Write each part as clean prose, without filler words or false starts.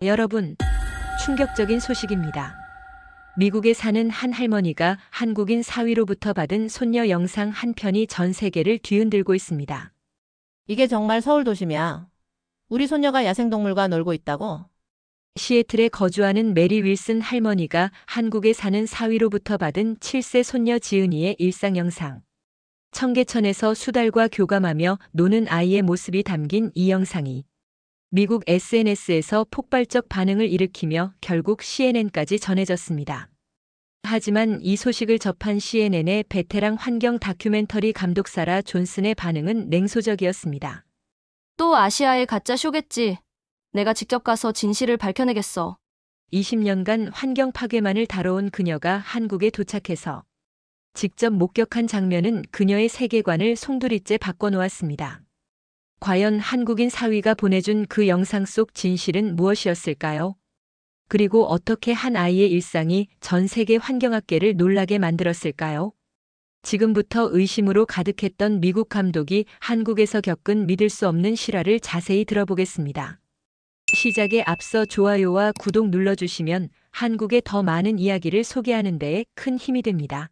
여러분, 충격적인 소식입니다. 미국에 사는 한 할머니가 한국인 사위로부터 받은 손녀 영상 한 편이 전 세계를 뒤흔들고 있습니다. 이게 정말 서울 도심이야. 우리 손녀가 야생동물과 놀고 있다고? 시애틀에 거주하는 메리 윌슨 할머니가 한국에 사는 사위로부터 받은 7세 손녀 지은이의 일상 영상. 청계천에서 수달과 교감하며 노는 아이의 모습이 담긴 이 영상이 미국 SNS에서 폭발적 반응을 일으키며 결국 CNN까지 전해졌습니다. 하지만 이 소식을 접한 CNN의 베테랑 환경 다큐멘터리 감독 사라 존슨의 반응은 냉소적이었습니다. 또 아시아의 가짜 쇼겠지. 내가 직접 가서 진실을 밝혀내겠어. 20년간 환경 파괴만을 다뤄온 그녀가 한국에 도착해서 직접 목격한 장면은 그녀의 세계관을 송두리째 바꿔놓았습니다. 과연 한국인 사위가 보내준 그 영상 속 진실은 무엇이었을까요? 그리고 어떻게 한 아이의 일상이 전 세계 환경학계를 놀라게 만들었을까요? 지금부터 의심으로 가득했던 미국 감독이 한국에서 겪은 믿을 수 없는 실화를 자세히 들어보겠습니다. 시작에 앞서 좋아요와 구독 눌러주시면 한국의 더 많은 이야기를 소개하는 데에 큰 힘이 됩니다.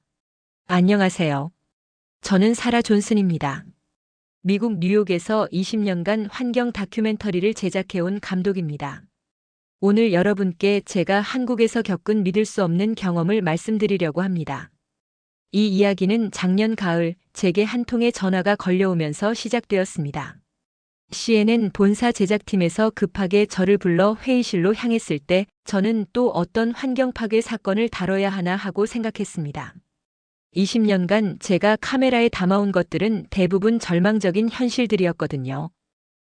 안녕하세요. 저는 사라 존슨입니다. 미국 뉴욕에서 20년간 환경 다큐멘터리를 제작해온 감독입니다. 오늘 여러분께 제가 한국에서 겪은 믿을 수 없는 경험을 말씀드리려고 합니다. 이 이야기는 작년 가을 제게 한 통의 전화가 걸려오면서 시작되었습니다. CNN 본사 제작팀에서 급하게 저를 불러 회의실로 향했을 때 저는 또 어떤 환경 파괴 사건을 다뤄야 하나 하고 생각했습니다. 20년간 제가 카메라에 담아온 것들은 대부분 절망적인 현실들이었거든요.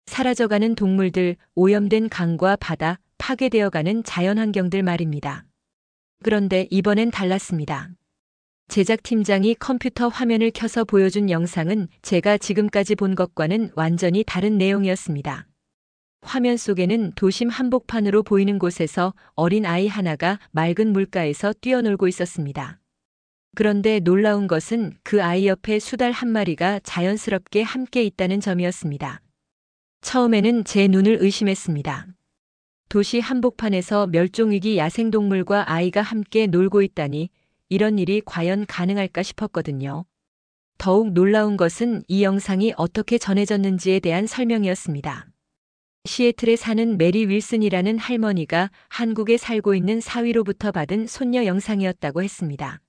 사라져가는 동물들, 오염된 강과 바다, 파괴되어가는 자연환경들 말입니다. 그런데 이번엔 달랐습니다. 제작팀장이 컴퓨터 화면을 켜서 보여준 영상은 제가 지금까지 본 것과는 완전히 다른 내용이었습니다. 화면 속에는 도심 한복판으로 보이는 곳에서 어린 아이 하나가 맑은 물가에서 뛰어놀고 있었습니다. 그런데 놀라운 것은 그 아이 옆에 수달 한 마리가 자연스럽게 함께 있다는 점이었습니다. 처음에는 제 눈을 의심했습니다. 도시 한복판에서 멸종위기 야생동물과 아이가 함께 놀고 있다니 이런 일이 과연 가능할까 싶었거든요. 더욱 놀라운 것은 이 영상이 어떻게 전해졌는지에 대한 설명이었습니다. 시애틀에 사는 메리 윌슨이라는 할머니가 한국에 살고 있는 사위로부터 받은 손녀 영상이었다고 했습니다.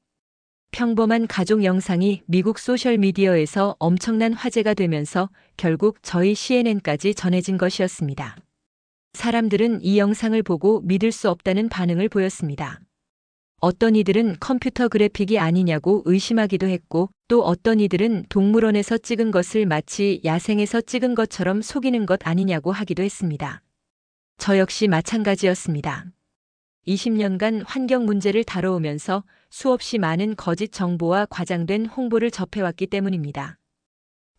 평범한 가족 영상이 미국 소셜미디어에서 엄청난 화제가 되면서 결국 저희 CNN까지 전해진 것이었습니다. 사람들은 이 영상을 보고 믿을 수 없다는 반응을 보였습니다. 어떤 이들은 컴퓨터 그래픽이 아니냐고 의심하기도 했고, 또 어떤 이들은 동물원에서 찍은 것을 마치 야생에서 찍은 것처럼 속이는 것 아니냐고 하기도 했습니다. 저 역시 마찬가지였습니다. 20년간 환경 문제를 다뤄오면서 수없이 많은 거짓 정보와 과장된 홍보를 접해왔기 때문입니다.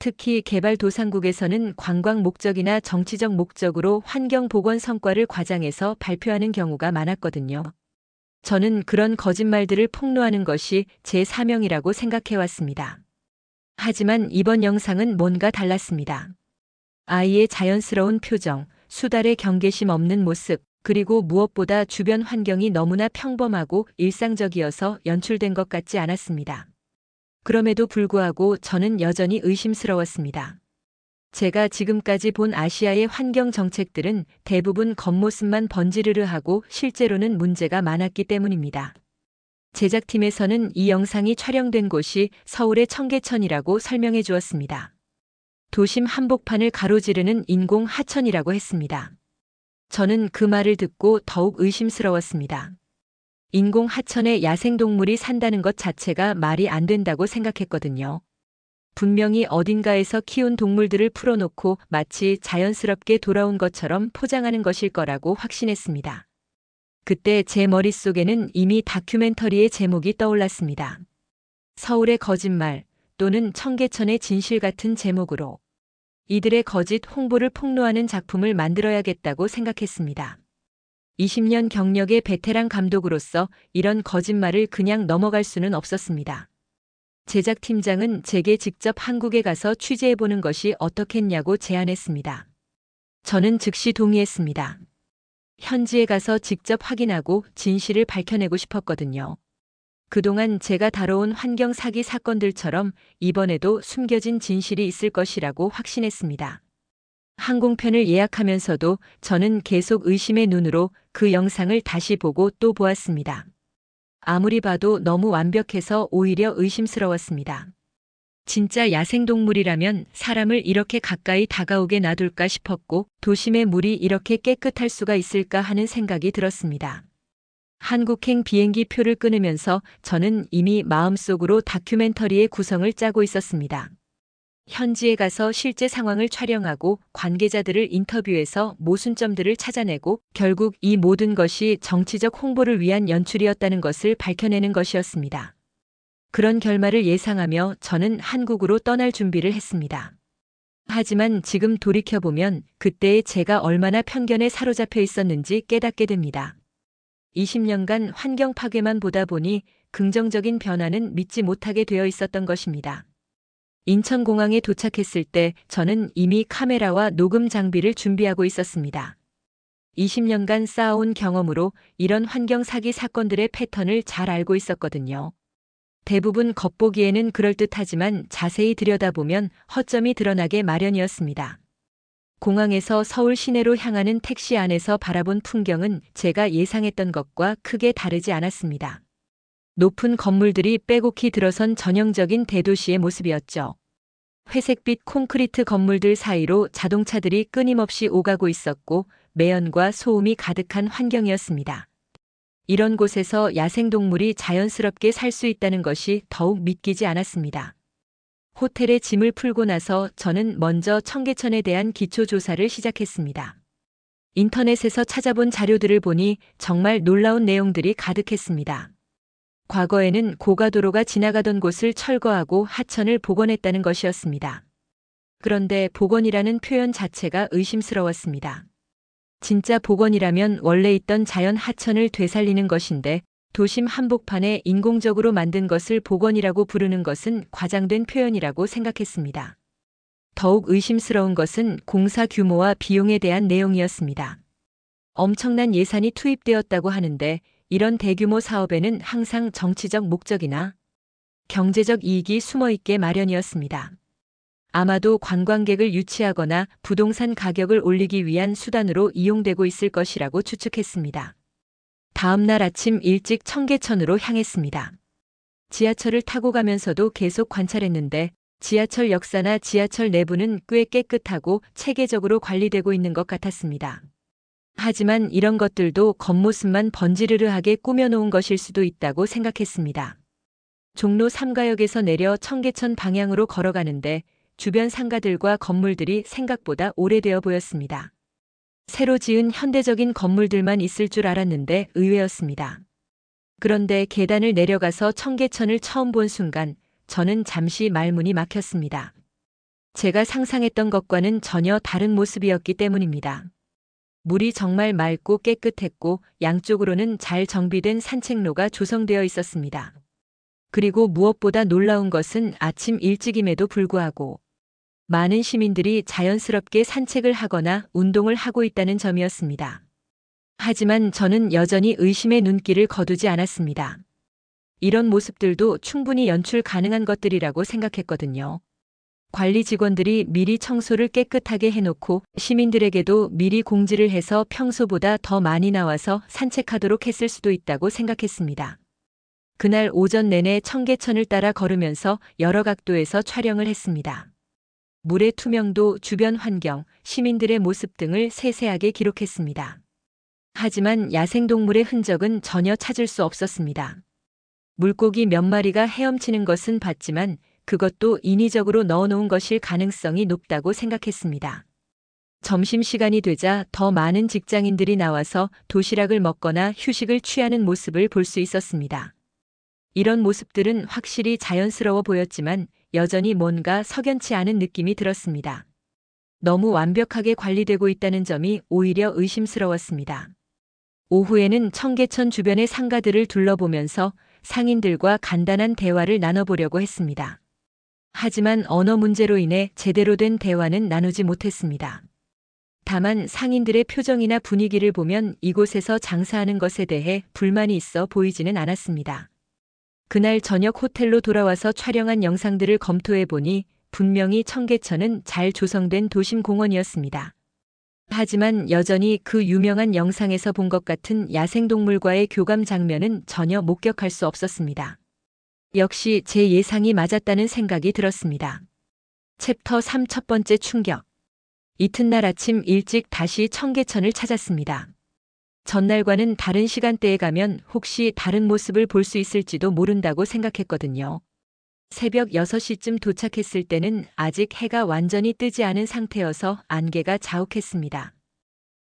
특히 개발도상국에서는 관광 목적이나 정치적 목적으로 환경 보건 성과를 과장해서 발표하는 경우가 많았거든요. 저는 그런 거짓말들을 폭로하는 것이 제 사명이라고 생각해왔습니다. 하지만 이번 영상은 뭔가 달랐습니다. 아이의 자연스러운 표정, 수달의 경계심 없는 모습, 그리고 무엇보다 주변 환경이 너무나 평범하고 일상적이어서 연출된 것 같지 않았습니다. 그럼에도 불구하고 저는 여전히 의심스러웠습니다. 제가 지금까지 본 아시아의 환경 정책들은 대부분 겉모습만 번지르르하고 실제로는 문제가 많았기 때문입니다. 제작팀에서는 이 영상이 촬영된 곳이 서울의 청계천이라고 설명해 주었습니다. 도심 한복판을 가로지르는 인공 하천이라고 했습니다. 저는 그 말을 듣고 더욱 의심스러웠습니다. 인공 하천에 야생동물이 산다는 것 자체가 말이 안 된다고 생각했거든요. 분명히 어딘가에서 키운 동물들을 풀어놓고 마치 자연스럽게 돌아온 것처럼 포장하는 것일 거라고 확신했습니다. 그때 제 머릿속에는 이미 다큐멘터리의 제목이 떠올랐습니다. 서울의 거짓말 또는 청계천의 진실 같은 제목으로 이들의 거짓 홍보를 폭로하는 작품을 만들어야겠다고 생각했습니다. 20년 경력의 베테랑 감독으로서 이런 거짓말을 그냥 넘어갈 수는 없었습니다. 제작팀장은 제게 직접 한국에 가서 취재해보는 것이 어떻겠냐고 제안했습니다. 저는 즉시 동의했습니다. 현지에 가서 직접 확인하고 진실을 밝혀내고 싶었거든요. 그동안 제가 다뤄온 환경 사기 사건들처럼 이번에도 숨겨진 진실이 있을 것이라고 확신했습니다. 항공편을 예약하면서도 저는 계속 의심의 눈으로 그 영상을 다시 보고 또 보았습니다. 아무리 봐도 너무 완벽해서 오히려 의심스러웠습니다. 진짜 야생동물이라면 사람을 이렇게 가까이 다가오게 놔둘까 싶었고 도심의 물이 이렇게 깨끗할 수가 있을까 하는 생각이 들었습니다. 한국행 비행기 표를 끊으면서 저는 이미 마음속으로 다큐멘터리의 구성을 짜고 있었습니다. 현지에 가서 실제 상황을 촬영하고 관계자들을 인터뷰해서 모순점들을 찾아내고 결국 이 모든 것이 정치적 홍보를 위한 연출이었다는 것을 밝혀내는 것이었습니다. 그런 결말을 예상하며 저는 한국으로 떠날 준비를 했습니다. 하지만 지금 돌이켜보면 그때의 제가 얼마나 편견에 사로잡혀 있었는지 깨닫게 됩니다. 20년간 환경 파괴만 보다 보니 긍정적인 변화는 믿지 못하게 되어 있었던 것입니다. 인천공항에 도착했을 때 저는 이미 카메라와 녹음 장비를 준비하고 있었습니다. 20년간 쌓아온 경험으로 이런 환경 사기 사건들의 패턴을 잘 알고 있었거든요. 대부분 겉보기에는 그럴듯하지만 자세히 들여다보면 허점이 드러나게 마련이었습니다. 공항에서 서울 시내로 향하는 택시 안에서 바라본 풍경은 제가 예상했던 것과 크게 다르지 않았습니다. 높은 건물들이 빼곡히 들어선 전형적인 대도시의 모습이었죠. 회색빛 콘크리트 건물들 사이로 자동차들이 끊임없이 오가고 있었고 매연과 소음이 가득한 환경이었습니다. 이런 곳에서 야생동물이 자연스럽게 살 수 있다는 것이 더욱 믿기지 않았습니다. 호텔에 짐을 풀고 나서 저는 먼저 청계천에 대한 기초조사를 시작했습니다. 인터넷에서 찾아본 자료들을 보니 정말 놀라운 내용들이 가득했습니다. 과거에는 고가도로가 지나가던 곳을 철거하고 하천을 복원했다는 것이었습니다. 그런데 복원이라는 표현 자체가 의심스러웠습니다. 진짜 복원이라면 원래 있던 자연 하천을 되살리는 것인데 도심 한복판에 인공적으로 만든 것을 복원이라고 부르는 것은 과장된 표현이라고 생각했습니다. 더욱 의심스러운 것은 공사 규모와 비용에 대한 내용이었습니다. 엄청난 예산이 투입되었다고 하는데 이런 대규모 사업에는 항상 정치적 목적이나 경제적 이익이 숨어있게 마련이었습니다. 아마도 관광객을 유치하거나 부동산 가격을 올리기 위한 수단으로 이용되고 있을 것이라고 추측했습니다. 다음 날 아침 일찍 청계천으로 향했습니다. 지하철을 타고 가면서도 계속 관찰했는데 지하철 역사나 지하철 내부는 꽤 깨끗하고 체계적으로 관리되고 있는 것 같았습니다. 하지만 이런 것들도 겉모습만 번지르르하게 꾸며놓은 것일 수도 있다고 생각했습니다. 종로 3가역에서 내려 청계천 방향으로 걸어가는데 주변 상가들과 건물들이 생각보다 오래되어 보였습니다. 새로 지은 현대적인 건물들만 있을 줄 알았는데 의외였습니다. 그런데 계단을 내려가서 청계천을 처음 본 순간 저는 잠시 말문이 막혔습니다. 제가 상상했던 것과는 전혀 다른 모습이었기 때문입니다. 물이 정말 맑고 깨끗했고 양쪽으로는 잘 정비된 산책로가 조성되어 있었습니다. 그리고 무엇보다 놀라운 것은 아침 일찍임에도 불구하고 많은 시민들이 자연스럽게 산책을 하거나 운동을 하고 있다는 점이었습니다. 하지만 저는 여전히 의심의 눈길을 거두지 않았습니다. 이런 모습들도 충분히 연출 가능한 것들이라고 생각했거든요. 관리 직원들이 미리 청소를 깨끗하게 해놓고 시민들에게도 미리 공지를 해서 평소보다 더 많이 나와서 산책하도록 했을 수도 있다고 생각했습니다. 그날 오전 내내 청계천을 따라 걸으면서 여러 각도에서 촬영을 했습니다. 물의 투명도, 주변 환경, 시민들의 모습 등을 세세하게 기록했습니다. 하지만 야생동물의 흔적은 전혀 찾을 수 없었습니다. 물고기 몇 마리가 헤엄치는 것은 봤지만 그것도 인위적으로 넣어놓은 것일 가능성이 높다고 생각했습니다. 점심시간이 되자 더 많은 직장인들이 나와서 도시락을 먹거나 휴식을 취하는 모습을 볼 수 있었습니다. 이런 모습들은 확실히 자연스러워 보였지만 여전히 뭔가 석연치 않은 느낌이 들었습니다. 너무 완벽하게 관리되고 있다는 점이 오히려 의심스러웠습니다. 오후에는 청계천 주변의 상가들을 둘러보면서 상인들과 간단한 대화를 나눠보려고 했습니다. 하지만 언어 문제로 인해 제대로 된 대화는 나누지 못했습니다. 다만 상인들의 표정이나 분위기를 보면 이곳에서 장사하는 것에 대해 불만이 있어 보이지는 않았습니다. 그날 저녁 호텔로 돌아와서 촬영한 영상들을 검토해 보니 분명히 청계천은 잘 조성된 도심 공원이었습니다. 하지만 여전히 그 유명한 영상에서 본 것 같은 야생동물과의 교감 장면은 전혀 목격할 수 없었습니다. 역시 제 예상이 맞았다는 생각이 들었습니다. 챕터 3 첫 번째 충격. 이튿날 아침 일찍 다시 청계천을 찾았습니다. 전날과는 다른 시간대에 가면 혹시 다른 모습을 볼 수 있을지도 모른다고 생각했거든요. 새벽 6시쯤 도착했을 때는 아직 해가 완전히 뜨지 않은 상태여서 안개가 자욱했습니다.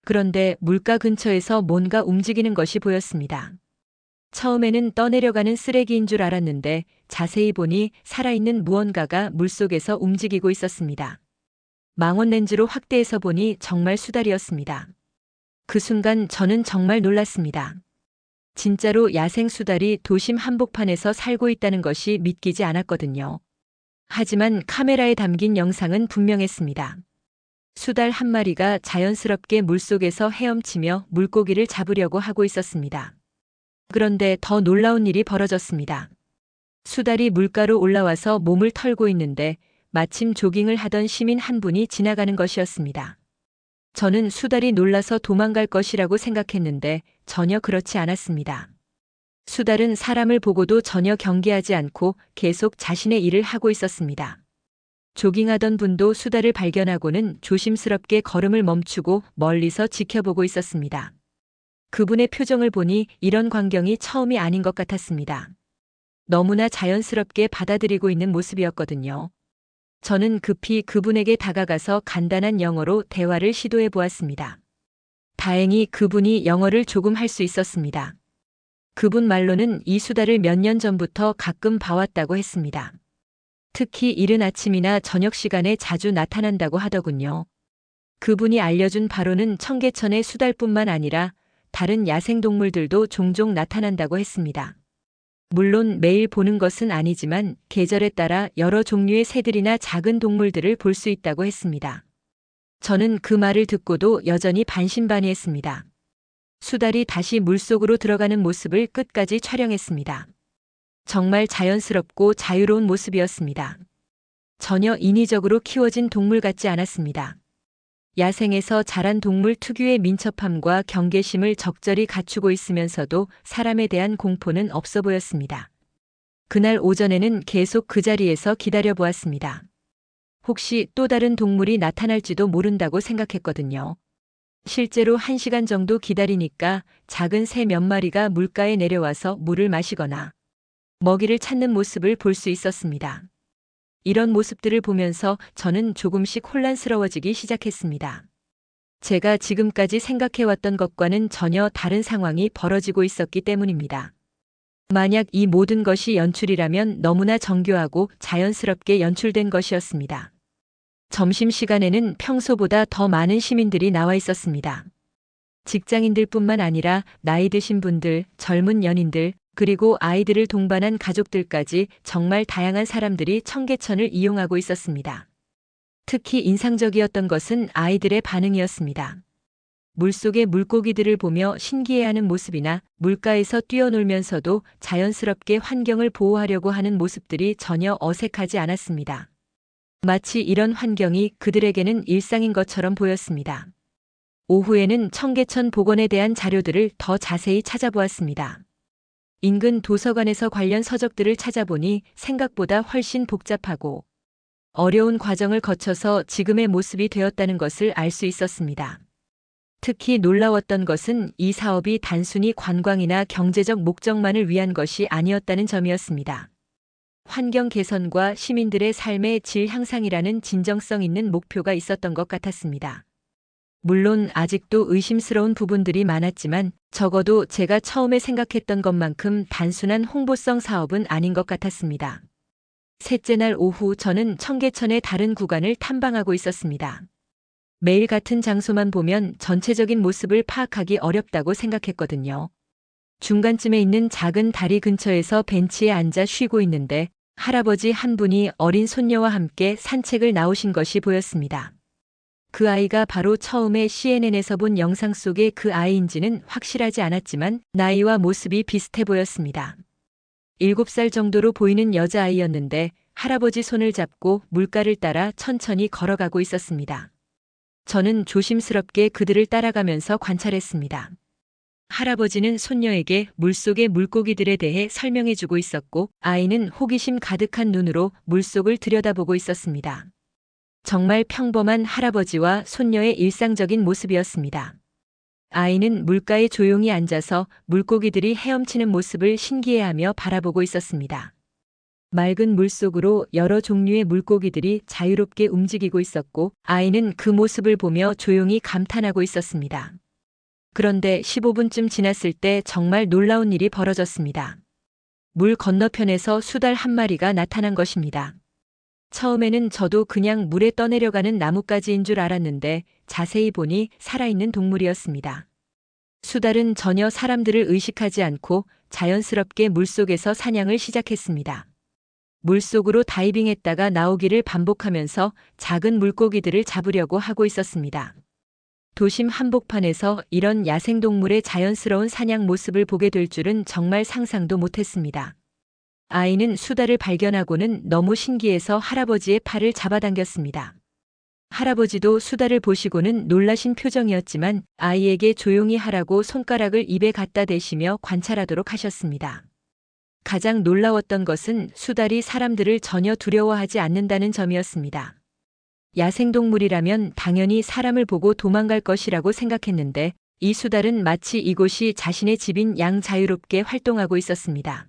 그런데 물가 근처에서 뭔가 움직이는 것이 보였습니다. 처음에는 떠내려가는 쓰레기인 줄 알았는데 자세히 보니 살아있는 무언가가 물속에서 움직이고 있었습니다. 망원 렌즈로 확대해서 보니 정말 수달이었습니다. 그 순간 저는 정말 놀랐습니다. 진짜로 야생 수달이 도심 한복판에서 살고 있다는 것이 믿기지 않았거든요. 하지만 카메라에 담긴 영상은 분명했습니다. 수달 한 마리가 자연스럽게 물속에서 헤엄치며 물고기를 잡으려고 하고 있었습니다. 그런데 더 놀라운 일이 벌어졌습니다. 수달이 물가로 올라와서 몸을 털고 있는데 마침 조깅을 하던 시민 한 분이 지나가는 것이었습니다. 저는 수달이 놀라서 도망갈 것이라고 생각했는데 전혀 그렇지 않았습니다. 수달은 사람을 보고도 전혀 경계하지 않고 계속 자신의 일을 하고 있었습니다. 조깅하던 분도 수달을 발견하고는 조심스럽게 걸음을 멈추고 멀리서 지켜보고 있었습니다. 그분의 표정을 보니 이런 광경이 처음이 아닌 것 같았습니다. 너무나 자연스럽게 받아들이고 있는 모습이었거든요. 저는 급히 그분에게 다가가서 간단한 영어로 대화를 시도해 보았습니다. 다행히 그분이 영어를 조금 할 수 있었습니다. 그분 말로는 이 수달을 몇 년 전부터 가끔 봐왔다고 했습니다. 특히 이른 아침이나 저녁 시간에 자주 나타난다고 하더군요. 그분이 알려준 바로는 청계천의 수달뿐만 아니라 다른 야생동물들도 종종 나타난다고 했습니다. 물론 매일 보는 것은 아니지만 계절에 따라 여러 종류의 새들이나 작은 동물들을 볼 수 있다고 했습니다. 저는 그 말을 듣고도 여전히 반신반의했습니다. 수달이 다시 물속으로 들어가는 모습을 끝까지 촬영했습니다. 정말 자연스럽고 자유로운 모습이었습니다. 전혀 인위적으로 키워진 동물 같지 않았습니다. 야생에서 자란 동물 특유의 민첩함과 경계심을 적절히 갖추고 있으면서도 사람에 대한 공포는 없어 보였습니다. 그날 오전에는 계속 그 자리에서 기다려 보았습니다. 혹시 또 다른 동물이 나타날지도 모른다고 생각했거든요. 실제로 1시간 정도 기다리니까 작은 새 몇 마리가 물가에 내려와서 물을 마시거나 먹이를 찾는 모습을 볼 수 있었습니다. 이런 모습들을 보면서 저는 조금씩 혼란스러워지기 시작했습니다. 제가 지금까지 생각해왔던 것과는 전혀 다른 상황이 벌어지고 있었기 때문입니다. 만약 이 모든 것이 연출이라면 너무나 정교하고 자연스럽게 연출된 것이었습니다. 점심시간에는 평소보다 더 많은 시민들이 나와 있었습니다. 직장인들뿐만 아니라 나이 드신 분들, 젊은 연인들, 그리고 아이들을 동반한 가족들까지 정말 다양한 사람들이 청계천을 이용하고 있었습니다. 특히 인상적이었던 것은 아이들의 반응이었습니다. 물속의 물고기들을 보며 신기해하는 모습이나 물가에서 뛰어놀면서도 자연스럽게 환경을 보호하려고 하는 모습들이 전혀 어색하지 않았습니다. 마치 이런 환경이 그들에게는 일상인 것처럼 보였습니다. 오후에는 청계천 복원에 대한 자료들을 더 자세히 찾아보았습니다. 인근 도서관에서 관련 서적들을 찾아보니 생각보다 훨씬 복잡하고 어려운 과정을 거쳐서 지금의 모습이 되었다는 것을 알 수 있었습니다. 특히 놀라웠던 것은 이 사업이 단순히 관광이나 경제적 목적만을 위한 것이 아니었다는 점이었습니다. 환경 개선과 시민들의 삶의 질 향상이라는 진정성 있는 목표가 있었던 것 같았습니다. 물론 아직도 의심스러운 부분들이 많았지만 적어도 제가 처음에 생각했던 것만큼 단순한 홍보성 사업은 아닌 것 같았습니다. 셋째 날 오후 저는 청계천의 다른 구간을 탐방하고 있었습니다. 매일 같은 장소만 보면 전체적인 모습을 파악하기 어렵다고 생각했거든요. 중간쯤에 있는 작은 다리 근처에서 벤치에 앉아 쉬고 있는데 할아버지 한 분이 어린 손녀와 함께 산책을 나오신 것이 보였습니다. 그 아이가 바로 처음에 CNN에서 본 영상 속의 그 아이인지는 확실하지 않았지만 나이와 모습이 비슷해 보였습니다. 7살 정도로 보이는 여자아이였는데 할아버지 손을 잡고 물가를 따라 천천히 걸어가고 있었습니다. 저는 조심스럽게 그들을 따라가면서 관찰했습니다. 할아버지는 손녀에게 물속의 물고기들에 대해 설명해주고 있었고 아이는 호기심 가득한 눈으로 물속을 들여다보고 있었습니다. 정말 평범한 할아버지와 손녀의 일상적인 모습이었습니다. 아이는 물가에 조용히 앉아서 물고기들이 헤엄치는 모습을 신기해하며 바라보고 있었습니다. 맑은 물속으로 여러 종류의 물고기들이 자유롭게 움직이고 있었고 아이는 그 모습을 보며 조용히 감탄하고 있었습니다. 그런데 15분쯤 지났을 때 정말 놀라운 일이 벌어졌습니다. 물 건너편에서 수달 한 마리가 나타난 것입니다. 처음에는 저도 그냥 물에 떠내려가는 나뭇가지인 줄 알았는데 자세히 보니 살아있는 동물이었습니다. 수달은 전혀 사람들을 의식하지 않고 자연스럽게 물속에서 사냥을 시작했습니다. 물속으로 다이빙했다가 나오기를 반복하면서 작은 물고기들을 잡으려고 하고 있었습니다. 도심 한복판에서 이런 야생동물의 자연스러운 사냥 모습을 보게 될 줄은 정말 상상도 못했습니다. 아이는 수달을 발견하고는 너무 신기해서 할아버지의 팔을 잡아당겼습니다. 할아버지도 수달을 보시고는 놀라신 표정이었지만 아이에게 조용히 하라고 손가락을 입에 갖다 대시며 관찰하도록 하셨습니다. 가장 놀라웠던 것은 수달이 사람들을 전혀 두려워하지 않는다는 점이었습니다. 야생동물이라면 당연히 사람을 보고 도망갈 것이라고 생각했는데 이 수달은 마치 이곳이 자신의 집인 양 자유롭게 활동하고 있었습니다.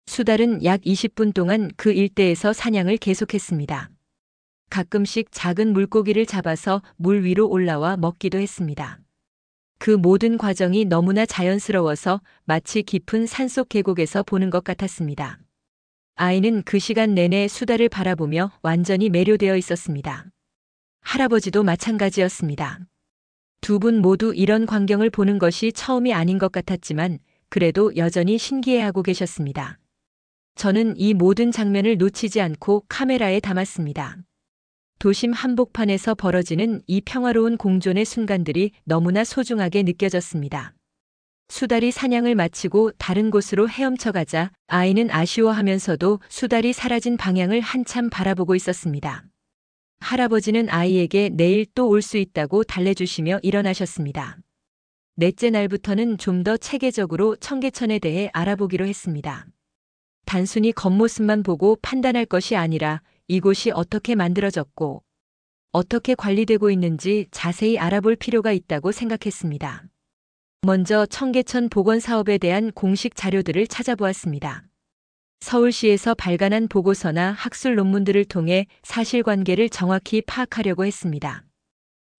수달은 약 20분 동안 그 일대에서 사냥을 계속했습니다. 가끔씩 작은 물고기를 잡아서 물 위로 올라와 먹기도 했습니다. 그 모든 과정이 너무나 자연스러워서 마치 깊은 산속 계곡에서 보는 것 같았습니다. 아이는 그 시간 내내 수달을 바라보며 완전히 매료되어 있었습니다. 할아버지도 마찬가지였습니다. 두 분 모두 이런 광경을 보는 것이 처음이 아닌 것 같았지만 그래도 여전히 신기해하고 계셨습니다. 저는 이 모든 장면을 놓치지 않고 카메라에 담았습니다. 도심 한복판에서 벌어지는 이 평화로운 공존의 순간들이 너무나 소중하게 느껴졌습니다. 수달이 사냥을 마치고 다른 곳으로 헤엄쳐가자 아이는 아쉬워하면서도 수달이 사라진 방향을 한참 바라보고 있었습니다. 할아버지는 아이에게 내일 또 올 수 있다고 달래주시며 일어나셨습니다. 넷째 날부터는 좀 더 체계적으로 청계천에 대해 알아보기로 했습니다. 단순히 겉모습만 보고 판단할 것이 아니라 이곳이 어떻게 만들어졌고 어떻게 관리되고 있는지 자세히 알아볼 필요가 있다고 생각했습니다. 먼저 청계천 복원 사업에 대한 공식 자료들을 찾아보았습니다. 서울시에서 발간한 보고서나 학술 논문들을 통해 사실관계를 정확히 파악하려고 했습니다.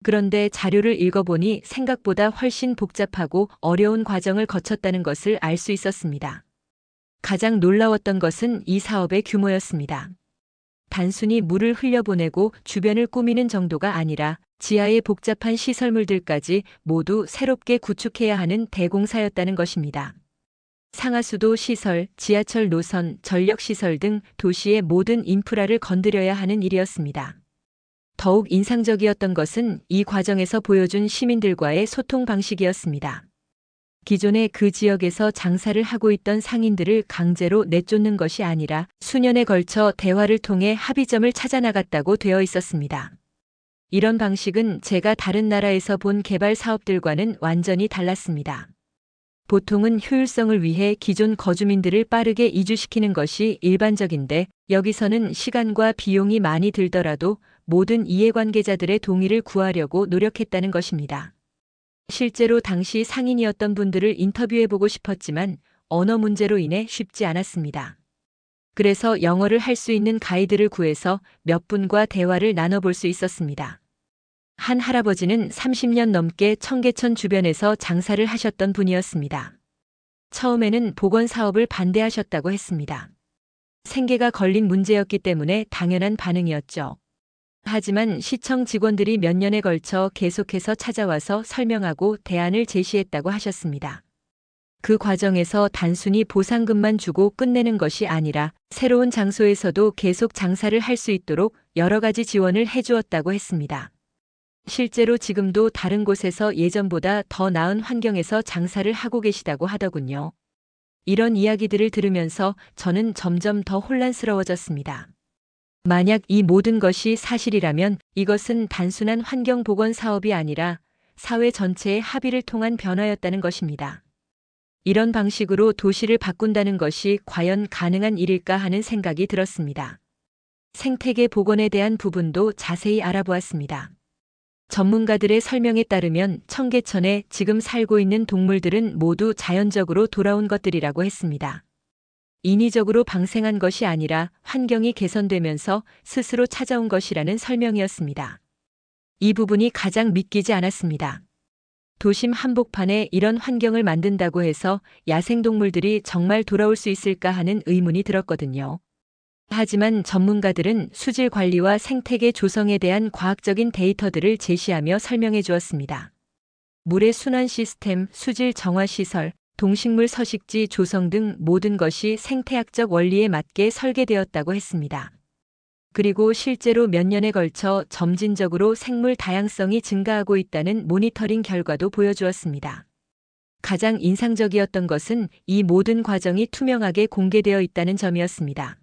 그런데 자료를 읽어보니 생각보다 훨씬 복잡하고 어려운 과정을 거쳤다는 것을 알 수 있었습니다. 가장 놀라웠던 것은 이 사업의 규모였습니다. 단순히 물을 흘려보내고 주변을 꾸미는 정도가 아니라 지하의 복잡한 시설물들까지 모두 새롭게 구축해야 하는 대공사였다는 것입니다. 상하수도 시설, 지하철 노선, 전력시설 등 도시의 모든 인프라를 건드려야 하는 일이었습니다. 더욱 인상적이었던 것은 이 과정에서 보여준 시민들과의 소통 방식이었습니다. 기존에 그 지역에서 장사를 하고 있던 상인들을 강제로 내쫓는 것이 아니라 수년에 걸쳐 대화를 통해 합의점을 찾아 나갔다고 되어 있었습니다. 이런 방식은 제가 다른 나라에서 본 개발 사업들과는 완전히 달랐습니다. 보통은 효율성을 위해 기존 거주민들을 빠르게 이주시키는 것이 일반적인데 여기서는 시간과 비용이 많이 들더라도 모든 이해관계자들의 동의를 구하려고 노력했다는 것입니다. 실제로 당시 상인이었던 분들을 인터뷰해보고 싶었지만 언어 문제로 인해 쉽지 않았습니다. 그래서 영어를 할 수 있는 가이드를 구해서 몇 분과 대화를 나눠볼 수 있었습니다. 한 할아버지는 30년 넘게 청계천 주변에서 장사를 하셨던 분이었습니다. 처음에는 복원 사업을 반대하셨다고 했습니다. 생계가 걸린 문제였기 때문에 당연한 반응이었죠. 하지만 시청 직원들이 몇 년에 걸쳐 계속해서 찾아와서 설명하고 대안을 제시했다고 하셨습니다. 그 과정에서 단순히 보상금만 주고 끝내는 것이 아니라 새로운 장소에서도 계속 장사를 할 수 있도록 여러 가지 지원을 해주었다고 했습니다. 실제로 지금도 다른 곳에서 예전보다 더 나은 환경에서 장사를 하고 계시다고 하더군요. 이런 이야기들을 들으면서 저는 점점 더 혼란스러워졌습니다. 만약 이 모든 것이 사실이라면 이것은 단순한 환경보건 사업이 아니라 사회 전체의 합의를 통한 변화였다는 것입니다. 이런 방식으로 도시를 바꾼다는 것이 과연 가능한 일일까 하는 생각이 들었습니다. 생태계 복원에 대한 부분도 자세히 알아보았습니다. 전문가들의 설명에 따르면 청계천에 지금 살고 있는 동물들은 모두 자연적으로 돌아온 것들이라고 했습니다. 인위적으로 방생한 것이 아니라 환경이 개선되면서 스스로 찾아온 것이라는 설명이었습니다. 이 부분이 가장 믿기지 않았습니다. 도심 한복판에 이런 환경을 만든다고 해서 야생동물들이 정말 돌아올 수 있을까 하는 의문이 들었거든요. 하지만 전문가들은 수질 관리와 생태계 조성에 대한 과학적인 데이터들을 제시하며 설명해 주었습니다. 물의 순환 시스템, 수질 정화 시설, 동식물 서식지 조성 등 모든 것이 생태학적 원리에 맞게 설계되었다고 했습니다. 그리고 실제로 몇 년에 걸쳐 점진적으로 생물 다양성이 증가하고 있다는 모니터링 결과도 보여주었습니다. 가장 인상적이었던 것은 이 모든 과정이 투명하게 공개되어 있다는 점이었습니다.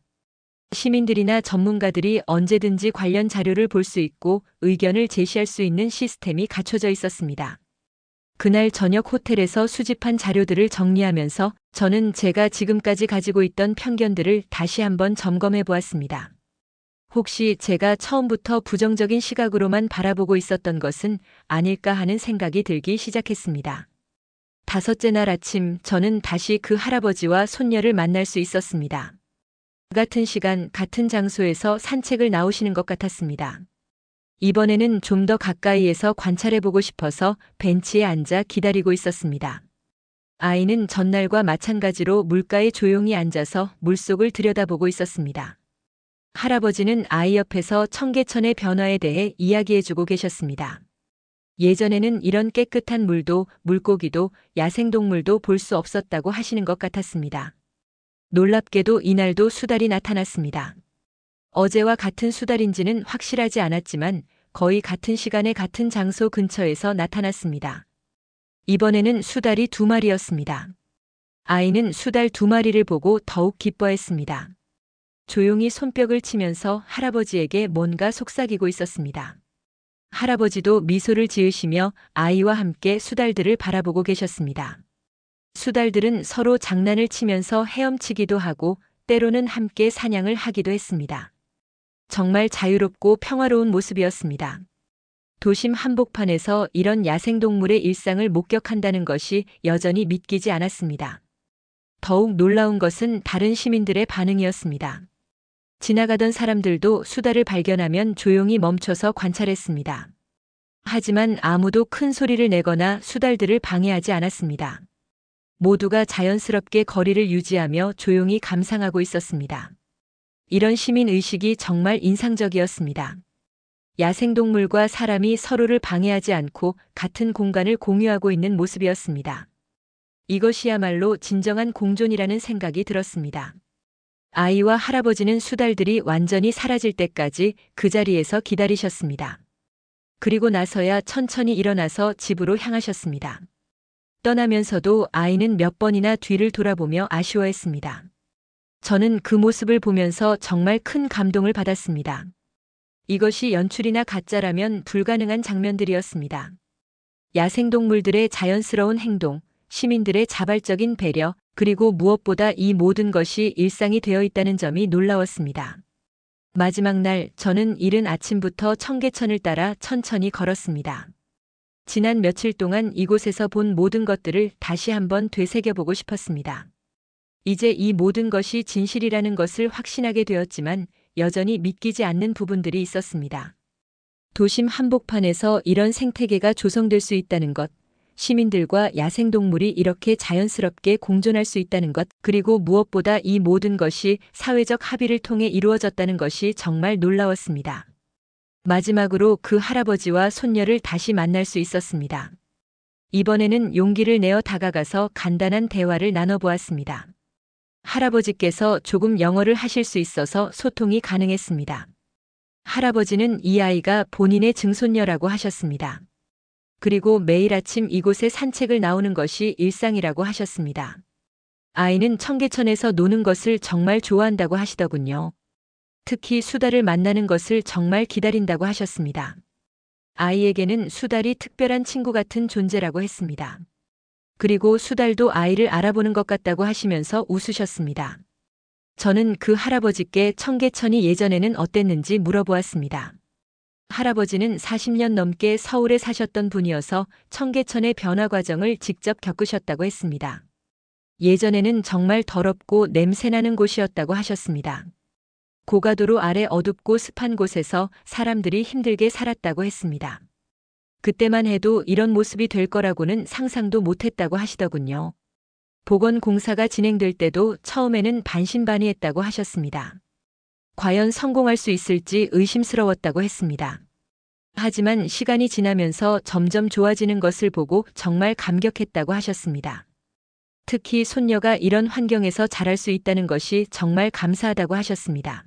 시민들이나 전문가들이 언제든지 관련 자료를 볼 수 있고 의견을 제시할 수 있는 시스템이 갖춰져 있었습니다. 그날 저녁 호텔에서 수집한 자료들을 정리하면서 저는 제가 지금까지 가지고 있던 편견들을 다시 한번 점검해 보았습니다. 혹시 제가 처음부터 부정적인 시각으로만 바라보고 있었던 것은 아닐까 하는 생각이 들기 시작했습니다. 다섯째 날 아침 저는 다시 그 할아버지와 손녀를 만날 수 있었습니다. 같은 시간, 같은 장소에서 산책을 나오시는 것 같았습니다. 이번에는 좀 더 가까이에서 관찰해보고 싶어서 벤치에 앉아 기다리고 있었습니다. 아이는 전날과 마찬가지로 물가에 조용히 앉아서 물속을 들여다보고 있었습니다. 할아버지는 아이 옆에서 청계천의 변화에 대해 이야기해주고 계셨습니다. 예전에는 이런 깨끗한 물도, 물고기도, 야생동물도 볼 수 없었다고 하시는 것 같았습니다. 놀랍게도 이날도 수달이 나타났습니다. 어제와 같은 수달인지는 확실하지 않았지만 거의 같은 시간에 같은 장소 근처에서 나타났습니다. 이번에는 수달이 2마리였습니다. 아이는 수달 2마리를 보고 더욱 기뻐했습니다. 조용히 손뼉을 치면서 할아버지에게 뭔가 속삭이고 있었습니다. 할아버지도 미소를 지으시며 아이와 함께 수달들을 바라보고 계셨습니다. 수달들은 서로 장난을 치면서 헤엄치기도 하고 때로는 함께 사냥을 하기도 했습니다. 정말 자유롭고 평화로운 모습이었습니다. 도심 한복판에서 이런 야생동물의 일상을 목격한다는 것이 여전히 믿기지 않았습니다. 더욱 놀라운 것은 다른 시민들의 반응이었습니다. 지나가던 사람들도 수달을 발견하면 조용히 멈춰서 관찰했습니다. 하지만 아무도 큰 소리를 내거나 수달들을 방해하지 않았습니다. 모두가 자연스럽게 거리를 유지하며 조용히 감상하고 있었습니다. 이런 시민의식이 정말 인상적이었습니다. 야생동물과 사람이 서로를 방해하지 않고 같은 공간을 공유하고 있는 모습이었습니다. 이것이야말로 진정한 공존이라는 생각이 들었습니다. 아이와 할아버지는 수달들이 완전히 사라질 때까지 그 자리에서 기다리셨습니다. 그리고 나서야 천천히 일어나서 집으로 향하셨습니다. 떠나면서도 아이는 몇 번이나 뒤를 돌아보며 아쉬워했습니다. 저는 그 모습을 보면서 정말 큰 감동을 받았습니다. 이것이 연출이나 가짜라면 불가능한 장면들이었습니다. 야생동물들의 자연스러운 행동, 시민들의 자발적인 배려, 그리고 무엇보다 이 모든 것이 일상이 되어 있다는 점이 놀라웠습니다. 마지막 날 저는 이른 아침부터 청계천을 따라 천천히 걸었습니다. 지난 며칠 동안 이곳에서 본 모든 것들을 다시 한번 되새겨보고 싶었습니다. 이제 이 모든 것이 진실이라는 것을 확신하게 되었지만 여전히 믿기지 않는 부분들이 있었습니다. 도심 한복판에서 이런 생태계가 조성될 수 있다는 것, 시민들과 야생동물이 이렇게 자연스럽게 공존할 수 있다는 것, 그리고 무엇보다 이 모든 것이 사회적 합의를 통해 이루어졌다는 것이 정말 놀라웠습니다. 마지막으로 그 할아버지와 손녀를 다시 만날 수 있었습니다. 이번에는 용기를 내어 다가가서 간단한 대화를 나눠보았습니다. 할아버지께서 조금 영어를 하실 수 있어서 소통이 가능했습니다. 할아버지는 이 아이가 본인의 증손녀라고 하셨습니다. 그리고 매일 아침 이곳에 산책을 나오는 것이 일상이라고 하셨습니다. 아이는 청계천에서 노는 것을 정말 좋아한다고 하시더군요. 특히 수달을 만나는 것을 정말 기다린다고 하셨습니다. 아이에게는 수달이 특별한 친구 같은 존재라고 했습니다. 그리고 수달도 아이를 알아보는 것 같다고 하시면서 웃으셨습니다. 저는 그 할아버지께 청계천이 예전에는 어땠는지 물어보았습니다. 할아버지는 40년 넘게 서울에 사셨던 분이어서 청계천의 변화 과정을 직접 겪으셨다고 했습니다. 예전에는 정말 더럽고 냄새나는 곳이었다고 하셨습니다. 고가도로 아래 어둡고 습한 곳에서 사람들이 힘들게 살았다고 했습니다. 그때만 해도 이런 모습이 될 거라고는 상상도 못했다고 하시더군요. 보건공사가 진행될 때도 처음에는 반신반의했다고 하셨습니다. 과연 성공할 수 있을지 의심스러웠다고 했습니다. 하지만 시간이 지나면서 점점 좋아지는 것을 보고 정말 감격했다고 하셨습니다. 특히 손녀가 이런 환경에서 자랄 수 있다는 것이 정말 감사하다고 하셨습니다.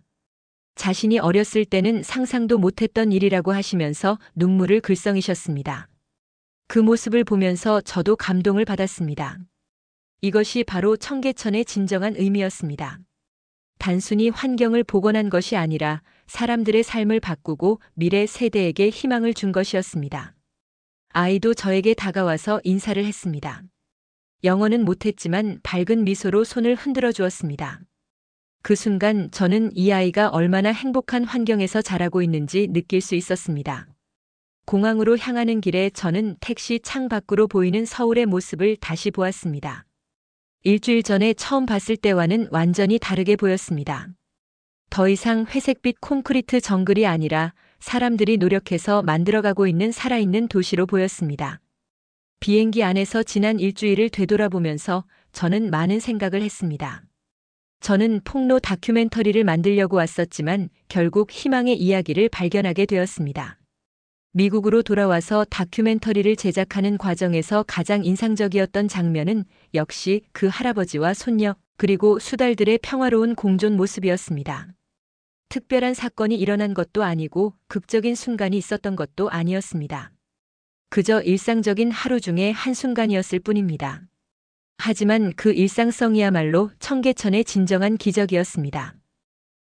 자신이 어렸을 때는 상상도 못했던 일이라고 하시면서 눈물을 글썽이셨습니다. 그 모습을 보면서 저도 감동을 받았습니다. 이것이 바로 청계천의 진정한 의미였습니다. 단순히 환경을 복원한 것이 아니라 사람들의 삶을 바꾸고 미래 세대에게 희망을 준 것이었습니다. 아이도 저에게 다가와서 인사를 했습니다. 영어는 못했지만 밝은 미소로 손을 흔들어 주었습니다. 그 순간 저는 이 아이가 얼마나 행복한 환경에서 자라고 있는지 느낄 수 있었습니다. 공항으로 향하는 길에 저는 택시 창 밖으로 보이는 서울의 모습을 다시 보았습니다. 일주일 전에 처음 봤을 때와는 완전히 다르게 보였습니다. 더 이상 회색빛 콘크리트 정글이 아니라 사람들이 노력해서 만들어가고 있는 살아있는 도시로 보였습니다. 비행기 안에서 지난 일주일을 되돌아보면서 저는 많은 생각을 했습니다. 저는 폭로 다큐멘터리를 만들려고 왔었지만 결국 희망의 이야기를 발견하게 되었습니다. 미국으로 돌아와서 다큐멘터리를 제작하는 과정에서 가장 인상적이었던 장면은 역시 그 할아버지와 손녀 그리고 수달들의 평화로운 공존 모습이었습니다. 특별한 사건이 일어난 것도 아니고 극적인 순간이 있었던 것도 아니었습니다. 그저 일상적인 하루 중에 한순간이었을 뿐입니다. 하지만 그 일상성이야말로 청계천의 진정한 기적이었습니다.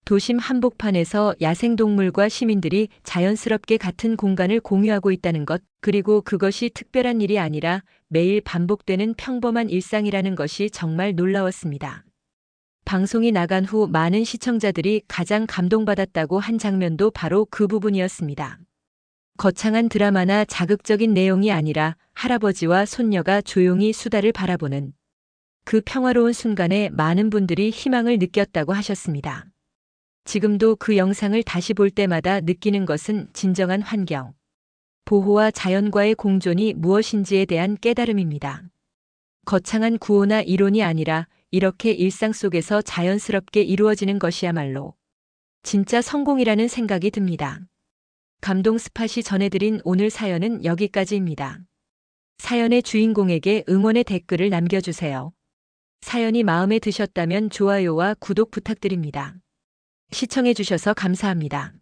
도심 한복판에서 야생동물과 시민들이 자연스럽게 같은 공간을 공유하고 있다는 것, 그리고 그것이 특별한 일이 아니라 매일 반복되는 평범한 일상이라는 것이 정말 놀라웠습니다. 방송이 나간 후 많은 시청자들이 가장 감동받았다고 한 장면도 바로 그 부분이었습니다. 거창한 드라마나 자극적인 내용이 아니라 할아버지와 손녀가 조용히 수다를 바라보는 그 평화로운 순간에 많은 분들이 희망을 느꼈다고 하셨습니다. 지금도 그 영상을 다시 볼 때마다 느끼는 것은 진정한 환경, 보호와 자연과의 공존이 무엇인지에 대한 깨달음입니다. 거창한 구호나 이론이 아니라 이렇게 일상 속에서 자연스럽게 이루어지는 것이야말로 진짜 성공이라는 생각이 듭니다. 감동 스팟이 전해드린 오늘 사연은 여기까지입니다. 사연의 주인공에게 응원의 댓글을 남겨주세요. 사연이 마음에 드셨다면 좋아요와 구독 부탁드립니다. 시청해주셔서 감사합니다.